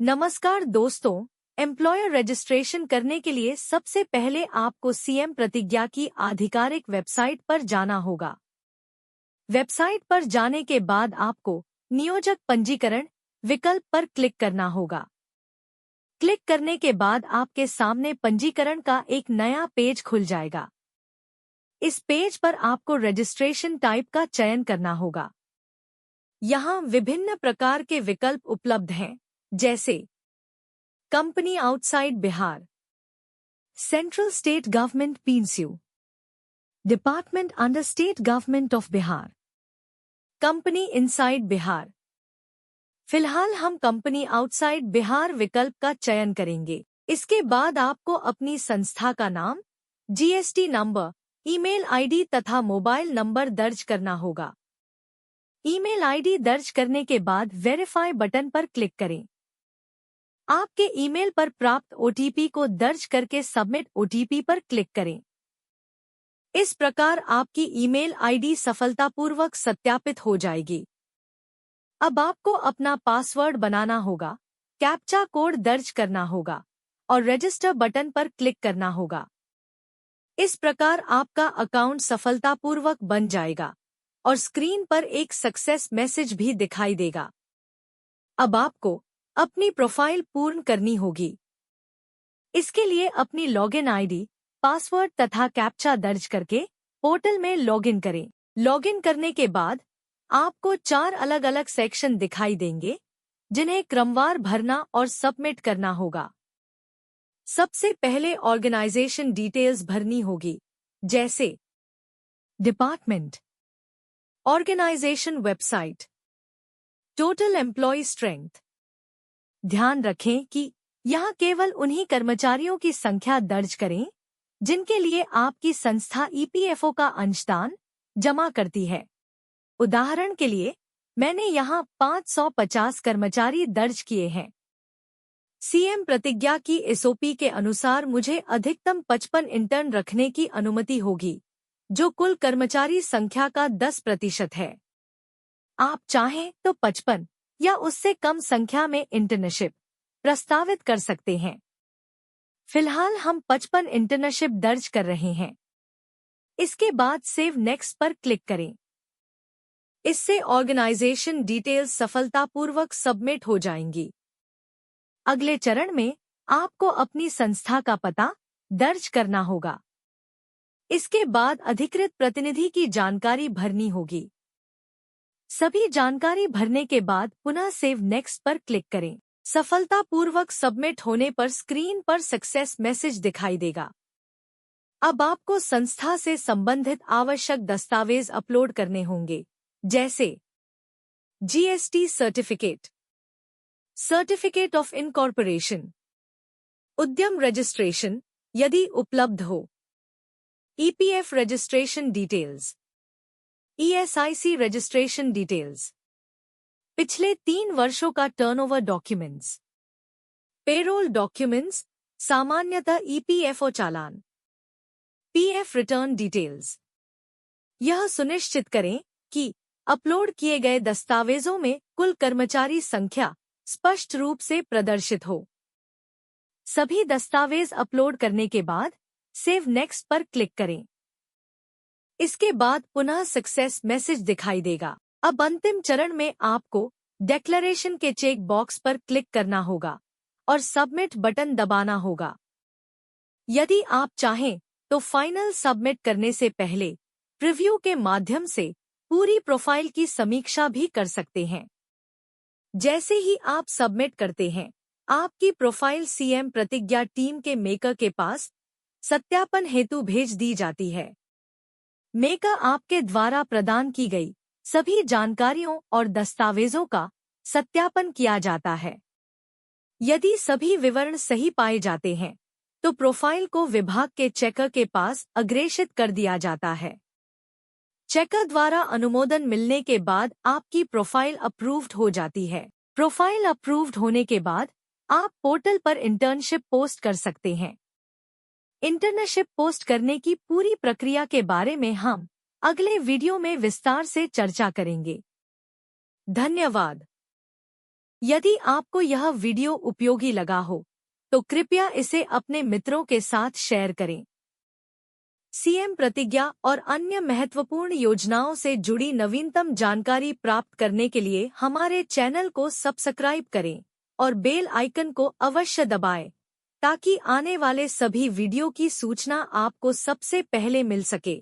नमस्कार दोस्तों, employer registration करने के लिए सबसे पहले आपको सीएम प्रतिज्ञा की आधिकारिक वेबसाइट पर जाना होगा। वेबसाइट पर जाने के बाद आपको नियोजक पंजीकरण विकल्प पर क्लिक करना होगा। क्लिक करने के बाद आपके सामने पंजीकरण का एक नया पेज खुल जाएगा। इस पेज पर आपको रजिस्ट्रेशन टाइप का चयन करना होगा। यहाँ विभिन्न प्रकार के विकल्प उपलब्ध हैं, जैसे company outside Bihar, central state government PSU, department under state government of Bihar, company inside Bihar. फिलहाल हम कंपनी आउटसाइड बिहार विकल्प का चयन करेंगे। इसके बाद आपको अपनी संस्था का नाम, जीएसटी नंबर, ईमेल आईडी तथा मोबाइल नंबर दर्ज करना होगा। ईमेल आईडी दर्ज करने के बाद वेरीफाई बटन पर क्लिक करें। आपके ईमेल पर प्राप्त ओटीपी को दर्ज करके सबमिट ओटीपी पर क्लिक करें। इस प्रकार आपकी ईमेल आईडी सफलतापूर्वक सत्यापित हो जाएगी। अब आपको अपना पासवर्ड बनाना होगा, कैप्चा कोड दर्ज करना होगा और रजिस्टर बटन पर क्लिक करना होगा। इस प्रकार आपका अकाउंट सफलतापूर्वक बन जाएगा और स्क्रीन पर एक सक्सेस मैसेज भी दिखाई देगा। अब आपको अपनी प्रोफाइल पूर्ण करनी होगी। इसके लिए अपनी लॉगिन आईडी, पासवर्ड तथा कैप्चा दर्ज करके पोर्टल में लॉगिन करें। लॉगिन करने के बाद आपको 4 अलग-अलग सेक्शन दिखाई देंगे, जिन्हें क्रमवार भरना और सबमिट करना होगा। सबसे पहले ऑर्गेनाइजेशन डिटेल्स भरनी होगी, जैसे department, organisation website, total employ strength. ध्यान रखें कि यहाँ केवल उन्हीं कर्मचारियों की संख्या दर्ज करें जिनके लिए आपकी संस्था ईपीएफओ का अंशदान जमा करती है। उदाहरण के लिए मैंने यहाँ 550 कर्मचारी दर्ज किए हैं। सीएम प्रतिज्ञा की एसओपी के अनुसार मुझे अधिकतम 55 इंटर्न रखने की अनुमति होगी, जो कुल कर्मचारी संख्या का 10% है। आप चाहें तो 55 या उससे कम संख्या में इंटर्नशिप प्रस्तावित कर सकते हैं। फिलहाल हम 55 इंटर्नशिप दर्ज कर रहे हैं। इसके बाद सेव नेक्स्ट पर क्लिक करें। इससे ऑर्गेनाइजेशन डिटेल्स सफलतापूर्वक सबमिट हो जाएंगी। अगले चरण में आपको अपनी संस्था का पता दर्ज करना होगा। इसके बाद अधिकृत प्रतिनिधि की जानकारी भरनी होगी। सभी जानकारी भरने के बाद पुनः सेव नेक्स्ट पर क्लिक करें। सफलतापूर्वक सबमिट होने पर स्क्रीन पर सक्सेस मैसेज दिखाई देगा। अब आपको संस्था से संबंधित आवश्यक दस्तावेज अपलोड करने होंगे, जैसे GST certificate, certificate of incorporation, उद्यम रजिस्ट्रेशन यदि उपलब्ध हो, EPF registration details, ESIC registration details, पिछले 3 वर्षों का टर्नओवर डॉक्यूमेंट्स, पेरोल डॉक्यूमेंट्स, सामान्यतः ईपीएफओ चालान, पीएफ रिटर्न डिटेल्स। यह सुनिश्चित करें कि अपलोड किए गए दस्तावेजों में कुल कर्मचारी संख्या स्पष्ट रूप से प्रदर्शित हो। सभी दस्तावेज अपलोड करने के बाद सेव नेक्स्ट पर क्लिक करें। इसके बाद पुनः सक्सेस मैसेज दिखाई देगा। अब अंतिम चरण में आपको डिक्लेरेशन के चेक बॉक्स पर क्लिक करना होगा और सबमिट बटन दबाना होगा। यदि आप चाहें तो फाइनल सबमिट करने से पहले प्रीव्यू के माध्यम से पूरी प्रोफाइल की समीक्षा भी कर सकते हैं। जैसे ही आप सबमिट करते हैं, आपकी प्रोफाइल सीएम प्रतिज्ञा टीम के मेकर के पास सत्यापन हेतु भेज दी जाती है। मेकर आपके द्वारा प्रदान की गई सभी जानकारियों और दस्तावेजों का सत्यापन किया जाता है। यदि सभी विवरण सही पाए जाते हैं, तो प्रोफाइल को विभाग के चेकर के पास अग्रेषित कर दिया जाता है। चेकर द्वारा अनुमोदन मिलने के बाद आपकी प्रोफाइल अप्रूव्ड हो जाती है। प्रोफाइल अप्रूव्ड होने के बाद आप पोर्टल पर इंटर्नशिप पोस्ट कर सकते हैं। इंटर्नशिप पोस्ट करने की पूरी प्रक्रिया के बारे में हम अगले वीडियो में विस्तार से चर्चा करेंगे। धन्यवाद। यदि आपको यह वीडियो उपयोगी लगा हो तो कृपया इसे अपने मित्रों के साथ शेयर करें। सीएम प्रतिज्ञा और अन्य महत्वपूर्ण योजनाओं से जुड़ी नवीनतम जानकारी प्राप्त करने के लिए हमारे चैनल को सब्सक्राइब करें और बेल आइकन को अवश्य दबाएं, ताकि आने वाले सभी वीडियो की सूचना आपको सबसे पहले मिल सके।